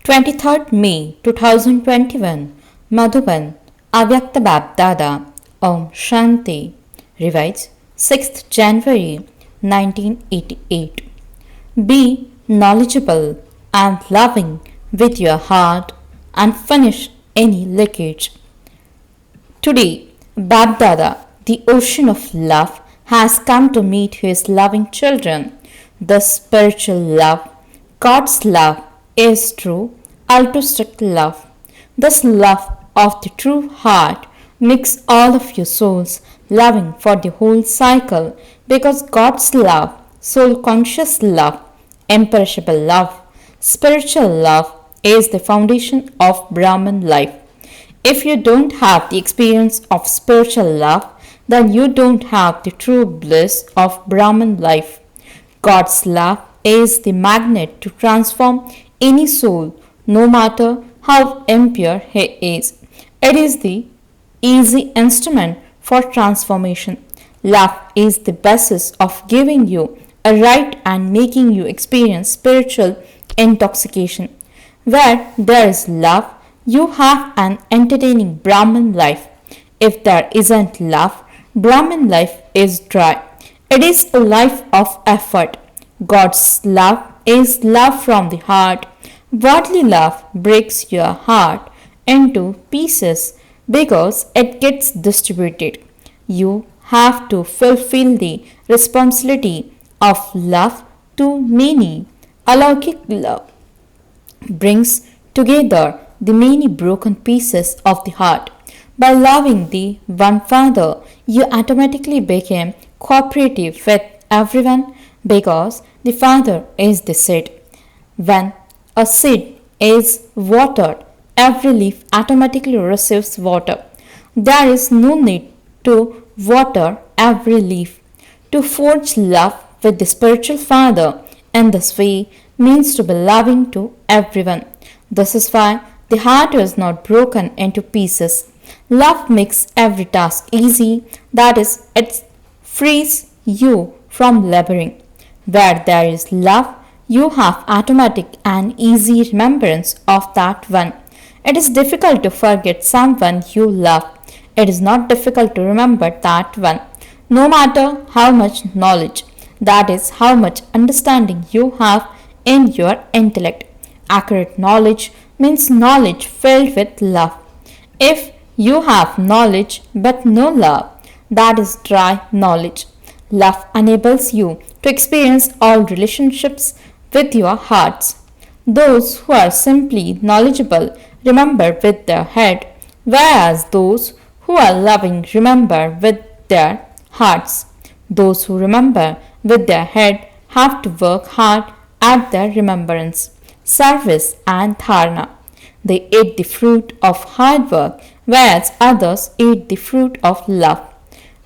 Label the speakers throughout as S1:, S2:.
S1: 23rd May 2021 Madhuban Avyakt BapDada Om Shanti Revised 6th January 1988. Be knowledgeable and loving with your heart and finish any leakage. Today, BapDada, the ocean of love, has come to meet his loving children. The spiritual love, God's love, is true, altruistic love. This love of the true heart makes all of your souls loving for the whole cycle, because God's love, soul conscious love, imperishable love, spiritual love is the foundation of Brahman life. If you don't have the experience of spiritual love, then you don't have the true bliss of Brahman life. God's love is the magnet to transform any soul, no matter how impure he is. It is the easy instrument for transformation. Love is the basis of giving you a right and making you experience spiritual intoxication. Where there is love, you have an entertaining Brahman life. If there isn't love, Brahman life is dry. It is a life of effort. God's love is love from the heart. Worldly love breaks your heart into pieces because it gets distributed. You have to fulfill the responsibility of love to many. Alaukic love brings together the many broken pieces of the heart. By loving the one Father, you automatically become cooperative with everyone because the Father is the seed. When a seed is watered, every leaf automatically receives water. There is no need to water every leaf. To forge love with the spiritual Father in this way means to be loving to everyone. This is why the heart is not broken into pieces. Love makes every task easy, that is, it frees you from laboring. Where there is love, you have automatic and easy remembrance of that one. It is difficult to forget someone you love. It is not difficult to remember that one. No matter how much knowledge, that is, how much understanding you have in your intellect. Accurate knowledge means knowledge filled with love. If you have knowledge but no love, that is dry knowledge. Love enables you to experience all relationships with your hearts. Those who are simply knowledgeable remember with their head, whereas those who are loving remember with their hearts. Those who remember with their head have to work hard at their remembrance, service, and dharana. They eat the fruit of hard work, whereas others eat the fruit of love.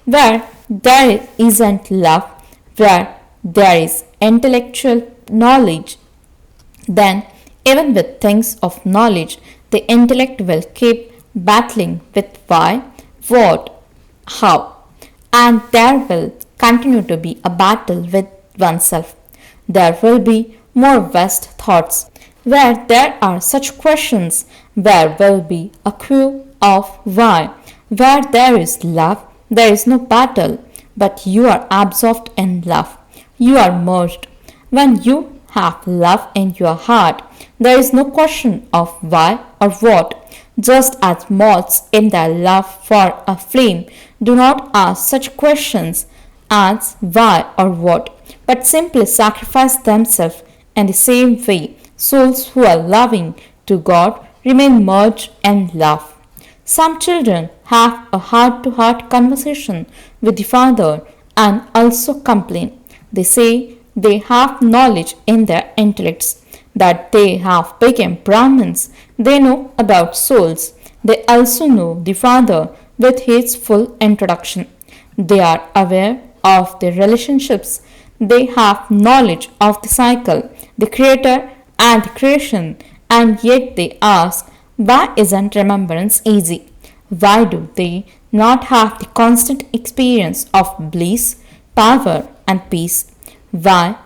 S1: Where there isn't love, where there is intellectual knowledge, then even with things of knowledge, the intellect will keep battling with why, what, how, and there will continue to be a battle with oneself. There will be more vast thoughts. Where there are such questions, there will be a queue of why. Where there is love, there is no battle, but you are absorbed in love. You are merged. When you have love in your heart, there is no question of why or what. Just as moths in their love for a flame do not ask such questions as why or what, but simply sacrifice themselves, in the same way, souls who are loving to God remain merged in love. Some children have a heart-to-heart conversation with the Father and also complain. They say they have knowledge in their intellects, that they have become Brahmins. They know about souls. They also know the Father with his full introduction. They are aware of the relationships. They have knowledge of the cycle, the Creator and the creation, and yet they ask, why isn't remembrance easy? Why do they not have the constant experience of bliss, power, and peace? Why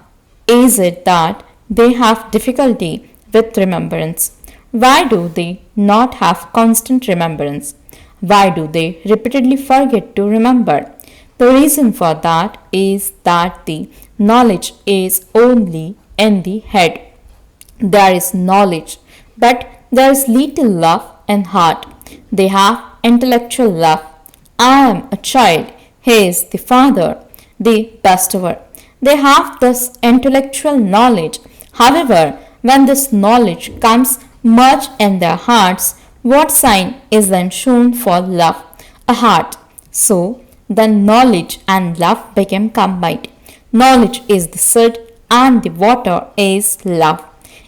S1: is it that they have difficulty with remembrance? Why do they not have constant remembrance? Why do they repeatedly forget to remember? The reason for that is that the knowledge is only in the head. There is knowledge, but there is little love and heart. They have intellectual love. I am a child. He is the father, the bestower. They have this intellectual knowledge. However, when this knowledge comes merged in their hearts, what sign is then shown for love? A heart. So, then knowledge and love become combined. Knowledge is the seed and the water is love.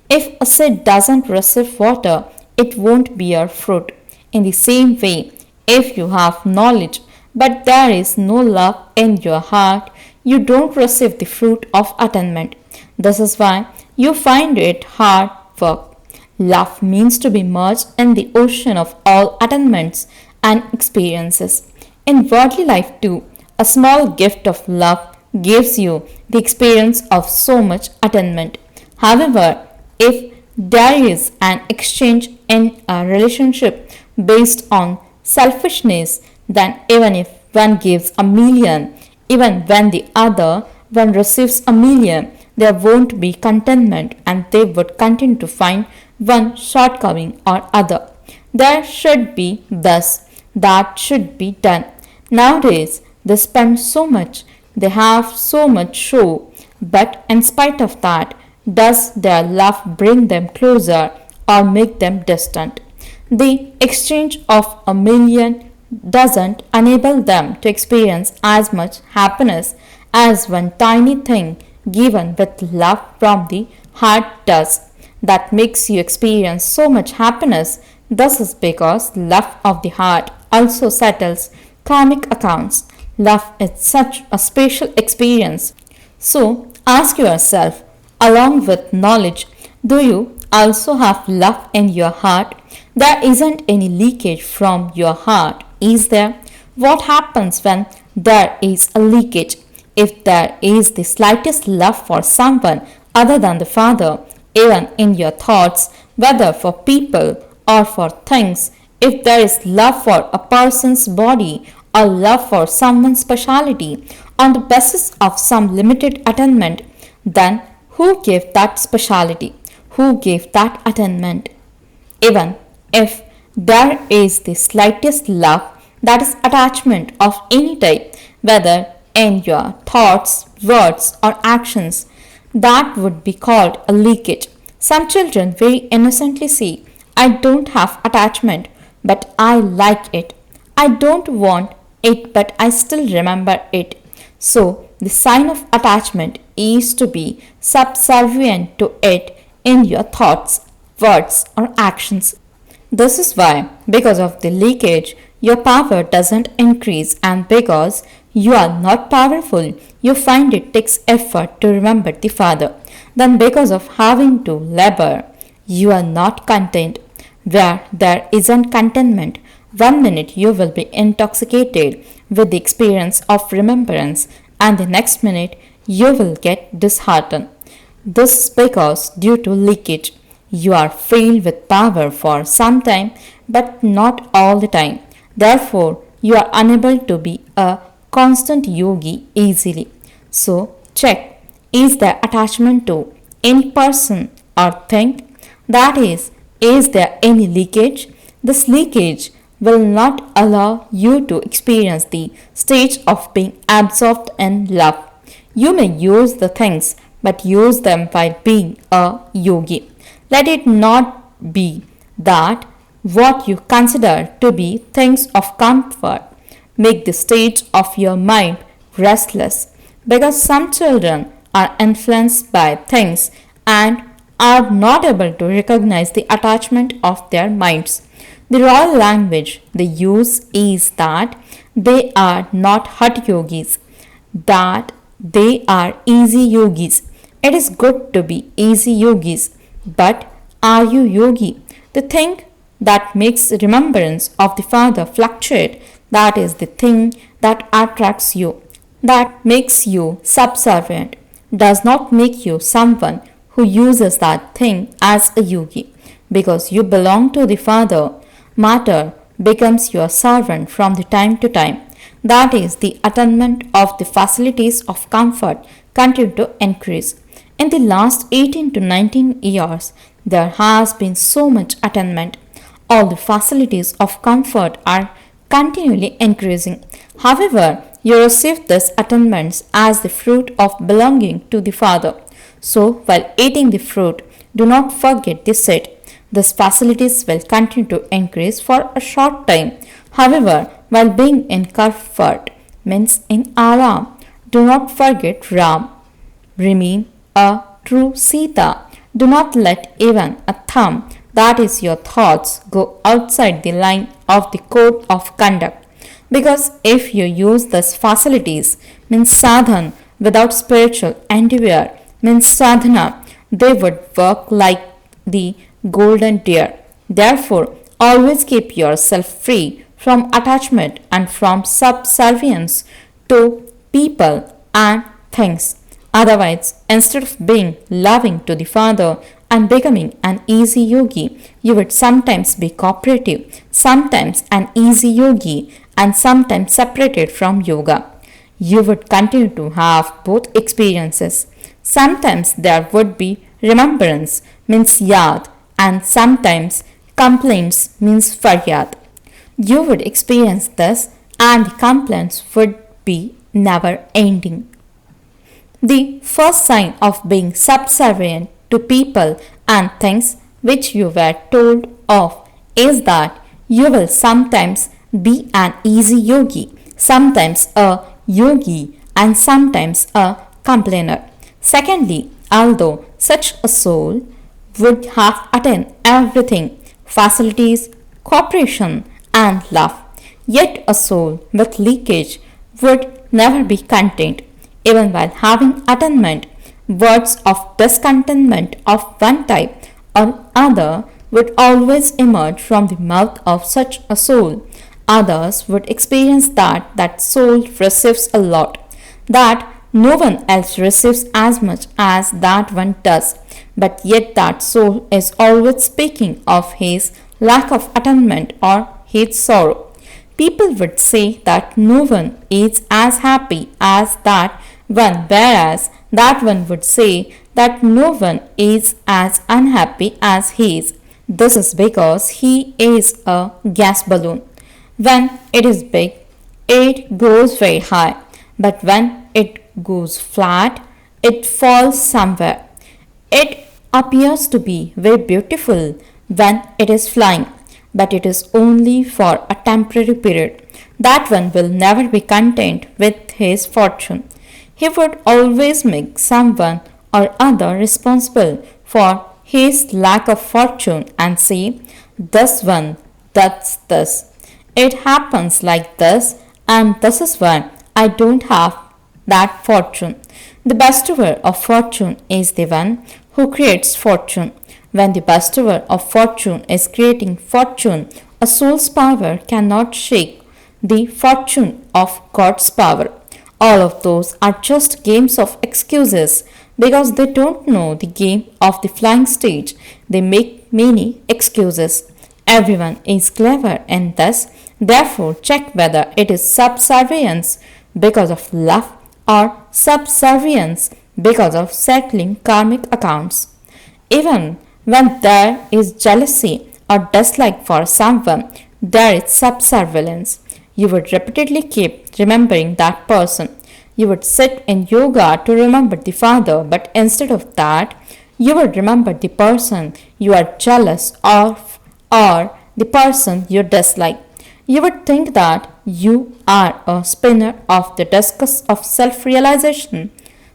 S1: If a seed doesn't receive water, it won't bear fruit. In the same way, if you have knowledge but there is no love in your heart, you don't receive the fruit of attainment. This is why you find it hard work. Love means to be merged in the ocean of all attainments and experiences. In worldly life too, a small gift of love gives you the experience of so much attainment. However, if there is an exchange in a relationship based on selfishness, then even if one gives a million, even when the other one receives a million, there won't be contentment and they would continue to find one shortcoming or other. There should be thus, that should be done. Nowadays, they spend so much, they have so much show, but in spite of that, does their love bring them closer or make them distant? The exchange of a million doesn't enable them to experience as much happiness as one tiny thing given with love from the heart does. That makes you experience so much happiness. This is because love of the heart also settles karmic accounts. Love is such a special experience. So ask yourself, along with knowledge, do you also have love in your heart? There isn't any leakage from your heart, is there? What happens when there is a leakage? If there is the slightest love for someone other than the Father, even in your thoughts, whether for people or for things, if there is love for a person's body or love for someone's speciality on the basis of some limited attainment, then who gave that speciality? Who gave that attainment? Even if there is the slightest love, that is attachment of any type, whether in your thoughts, words, or actions, that would be called a leakage. Some children very innocently say, I don't have attachment, but I like it. I don't want it, but I still remember it. So, the sign of attachment is to be subservient to it in your thoughts, words, or actions. This is why, because of the leakage, your power doesn't increase, and because you are not powerful, you find it takes effort to remember the Father. Then, because of having to labor, you are not content. Where there isn't contentment, 1 minute you will be intoxicated with the experience of remembrance, and the next minute you will get disheartened. This is because, due to leakage, you are filled with power for some time, but not all the time. Therefore, you are unable to be a constant yogi easily. So, check, is there attachment to any person or thing? That is there any leakage? This leakage will not allow you to experience the stage of being absorbed in love. You may use the things, but use them by being a yogi. Let it not be that what you consider to be things of comfort make the state of your mind restless, because some children are influenced by things and are not able to recognize the attachment of their minds. The royal language they use is that they are not hot yogis, that they are easy yogis. It is good to be easy yogis, but are you yogi? The thing that makes remembrance of the Father fluctuate, that is the thing that attracts you, that makes you subservient, does not make you someone who uses that thing as a yogi. because you belong to the Father. Matter becomes your servant from the time to time. That is, the attainment of the facilities of comfort continue to increase. In the last 18 to 19 years, there has been so much attainment. All the facilities of comfort are continually increasing. However, you receive these attainments as the fruit of belonging to the Father. So, while eating the fruit, do not forget the seed. These facilities will continue to increase for a short time. However, while being in comfort, means in aram, do not forget Ram. Remain a true Sita. Do not let even a thumb, that is your thoughts, go outside the line of the code of conduct. Because if you use these facilities, means sadhan, without spiritual endeavor, means sadhana, they would work like the golden deer. Therefore, always keep yourself free from attachment and from subservience to people and things. Otherwise, instead of being loving to the Father and becoming an easy yogi, you would sometimes be cooperative, sometimes an easy yogi, and sometimes separated from yoga. You would continue to have both experiences. Sometimes there would be remembrance, means yad, and sometimes complaints, means faryad. You would experience this, and the complaints would be never ending. The first sign of being subservient to people and things which you were told of is that you will sometimes be an easy yogi, sometimes a yogi, and sometimes a complainer. Secondly, although such a soul would have attained everything, facilities, cooperation, and love, yet a soul with leakage would never be content. Even while having attainment, words of discontentment of one type or other would always emerge from the mouth of such a soul. Others would experience that that soul receives a lot, that no one else receives as much as that one does, but yet that soul is always speaking of his lack of attainment or his sorrow. People would say that no one is as happy as that one, whereas that one would say that no one is as unhappy as he is. This is because he is a gas balloon. When it is big, it goes very high, but when it goes flat, it falls somewhere. It appears to be very beautiful when it is flying, but it is only for a temporary period. That one will never be content with his fortune. He would always make someone or other responsible for his lack of fortune and say, this one, that's this. It happens like this, and this is why I don't have that fortune. The bestower of fortune is the one who creates fortune. When the bestower of fortune is creating fortune, a soul's power cannot shake the fortune of God's power. All of those are just games of excuses because they don't know the game of the flying stage. They make many excuses. Everyone is clever in this. Therefore, check whether it is subservience because of love or subservience because of settling karmic accounts. Even when there is jealousy or dislike for someone, there is subservience. You would repeatedly keep remembering that person. You would sit in yoga to remember the Father, but instead of that, you would remember the person you are jealous of or the person you dislike. You would think that you are a spinner of the discus of self-realization,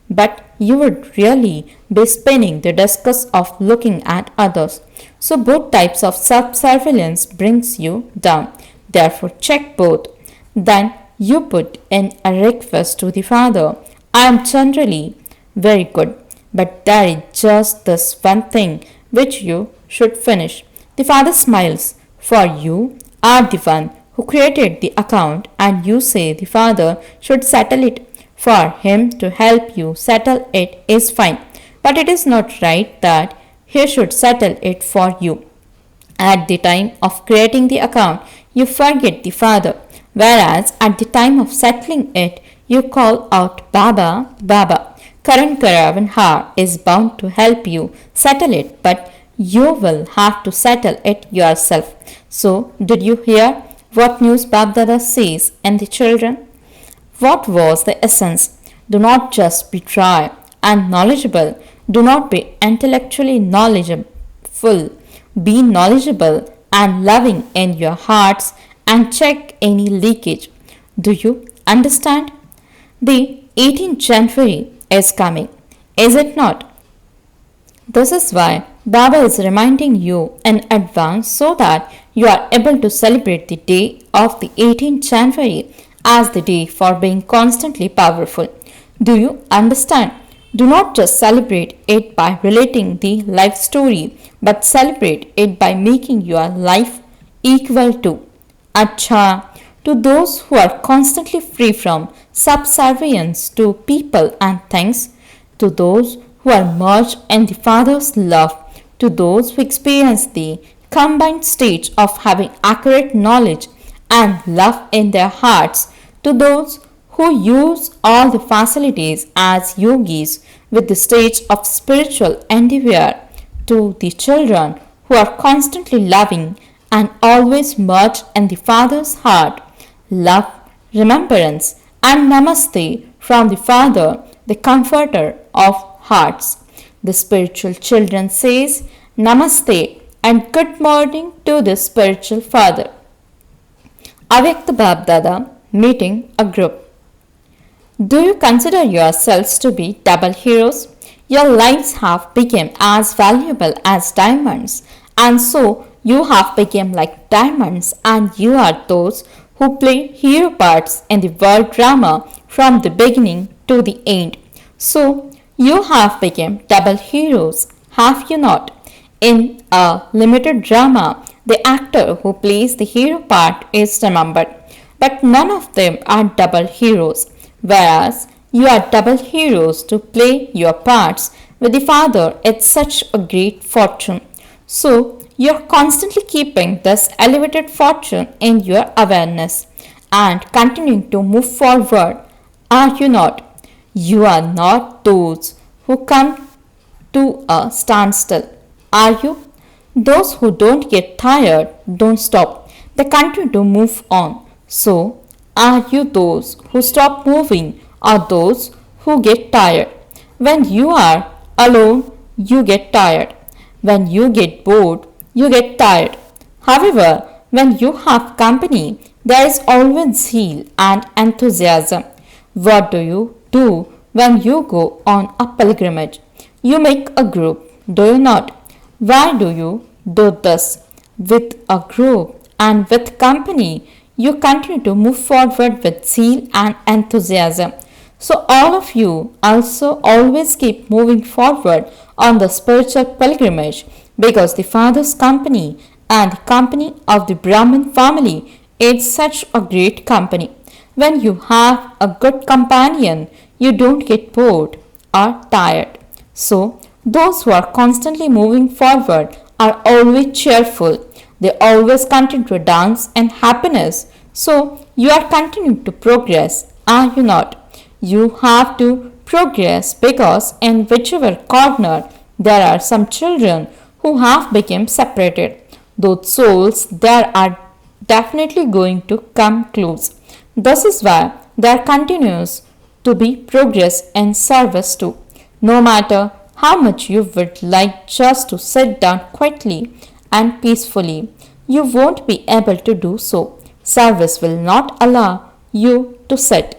S1: but you would really be spinning the discus of looking at others. So both types of self-surveillance brings you down. Therefore, check both. Then you put in a request to the Father. I am generally very good, but there is just this one thing which you should finish. The Father smiles, for you are the one who created the account, and you say the Father should settle it. For him to help you settle it is fine, but it is not right that he should settle it for you. At the time of creating the account, you forget the father, whereas at the time of settling it, you call out Baba, Baba. Current Karavan is bound to help you settle it, but you will have to settle it yourself. So, did you hear what news BapDada says and the children? What was the essence? Do not just be dry and knowledgeable. Do not be intellectually knowledgeable. Be knowledgeable and loving in your hearts and check any leakage. Do you understand? The 18th January is coming, is it not? This is why Baba is reminding you in advance so that you are able to celebrate the day of the 18th January as the day for being constantly powerful. Do you understand? Do not just celebrate it by relating the life story, but celebrate it by making your life equal to. Acha, to those who are constantly free from subservience to people and things, to those who are merged in the Father's love, to those who experience the combined stage of having accurate knowledge and love in their hearts, to those who use all the facilities as yogis with the stage of spiritual endeavor, to the children who are constantly loving and always merged in the Father's heart, love, remembrance, and namaste from the Father, the Comforter of hearts. The spiritual children says namaste and good morning to the spiritual father. Avyakt BapDada meeting a group. Do you consider yourselves to be double heroes? Your lives have become as valuable as diamonds, and so you have become like diamonds, and you are those who play hero parts in the world drama from the beginning to the end. So you have become double heroes, have you not? In a limited drama, the actor who plays the hero part is remembered, but none of them are double heroes, whereas you are double heroes to play your parts with the Father. It's such a great fortune. So you are constantly keeping this elevated fortune in your awareness and continuing to move forward, are you not? You are not those who come to a standstill, are you? Those who don't get tired don't stop, they continue to move on. So, are you those who stop moving or those who get tired? When you are alone, you get tired. When you get bored, you get tired. However, when you have company, there is always zeal and enthusiasm. What do you do when you go on a pilgrimage? You make a group, do you not? Why do you do this? With a group and with company, you continue to move forward with zeal and enthusiasm. So all of you also always keep moving forward on the spiritual pilgrimage because the Father's company and the company of the Brahmin family is such a great company. When you have a good companion, you don't get bored or tired. So those who are constantly moving forward are always cheerful. They always continue to dance in happiness. So you are continuing to progress, are you not? You have to progress because in whichever corner there are some children who have become separated. Those souls there are definitely going to come close. This is why there continues to be progress and service too. No matter how much you would like just to sit down quietly and peacefully, you won't be able to do so. Service will not allow you to sit.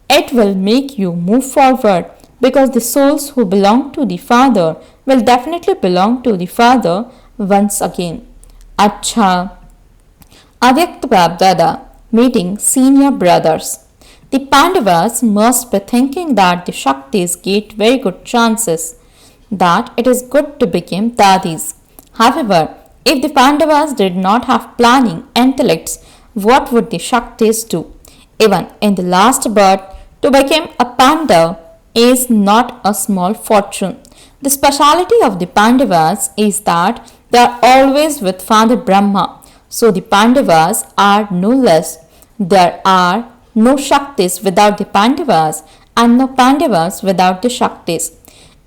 S1: It will make you move forward because the souls who belong to the Father will definitely belong to the Father once again. Acha. Avyakt BapDada meeting senior brothers. The Pandavas must be thinking that the Shaktis get very good chances, that it is good to become Dadis. However, if the Pandavas did not have planning intellects, what would the Shaktis do? Even in the last birth, to become a Panda is not a small fortune. The speciality of the Pandavas is that They are always with Father Brahma. So the Pandavas are no less. There are no Shaktis without the Pandavas and no Pandavas without the Shaktis.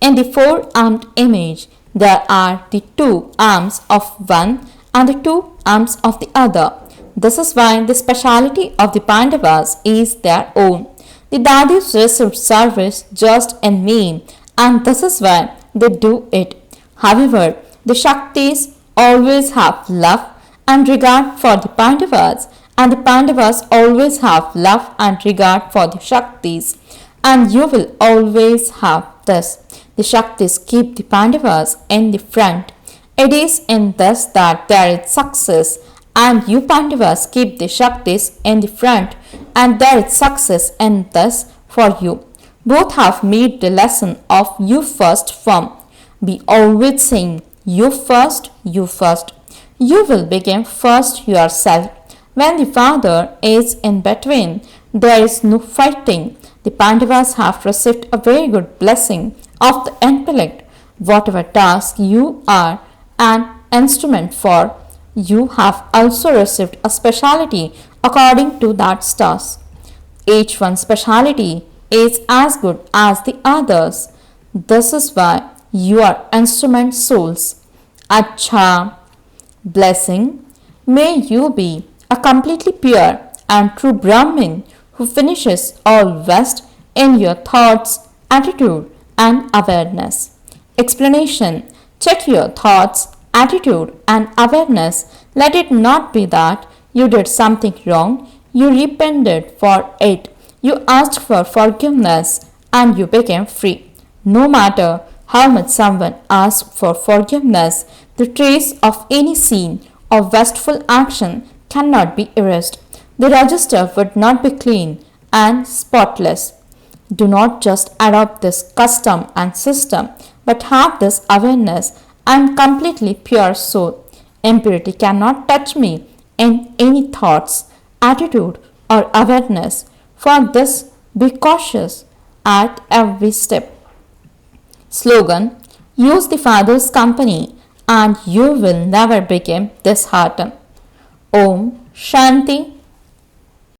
S1: In the four-armed image, there are the two arms of one and the two arms of the other. This is why the speciality of the Pandavas is their own. The Dadis receive service just in name, and this is why they do it. However, the Shaktis always have love and regard for the Pandavas, and the Pandavas always have love and regard for the Shaktis, and you will always have this. The Shaktis keep the Pandavas in the front. It is in this that there is success, and you Pandavas keep the Shaktis in the front, and there is success in this for you. Both have made the lesson of you first firm. Be always saying, you first, you first. You will begin first yourself. When the Father is in between, there is no fighting. The Pandavas have received a very good blessing of the intellect. Whatever task you are an instrument for, you have also received a speciality according to that task. Each one's speciality is as good as the others. This is why you are instrument souls. Acha. Blessing. May you be a completely pure and true Brahmin who finishes all West in your thoughts, attitude and awareness. Explanation. Check your thoughts, attitude and awareness. Let it not be that you did something wrong, you repented for it, you asked for forgiveness and you became free. No matter how much someone asks for forgiveness, the trace of any sin or wasteful action cannot be erased. The register would not be clean and spotless. Do not just adopt this custom and system, but have this awareness. I am completely pure soul. Impurity cannot touch me in any thoughts, attitude, or awareness. For this, be cautious at every step. Slogan. Use the Father's company and you will never become disheartened. Om Shanti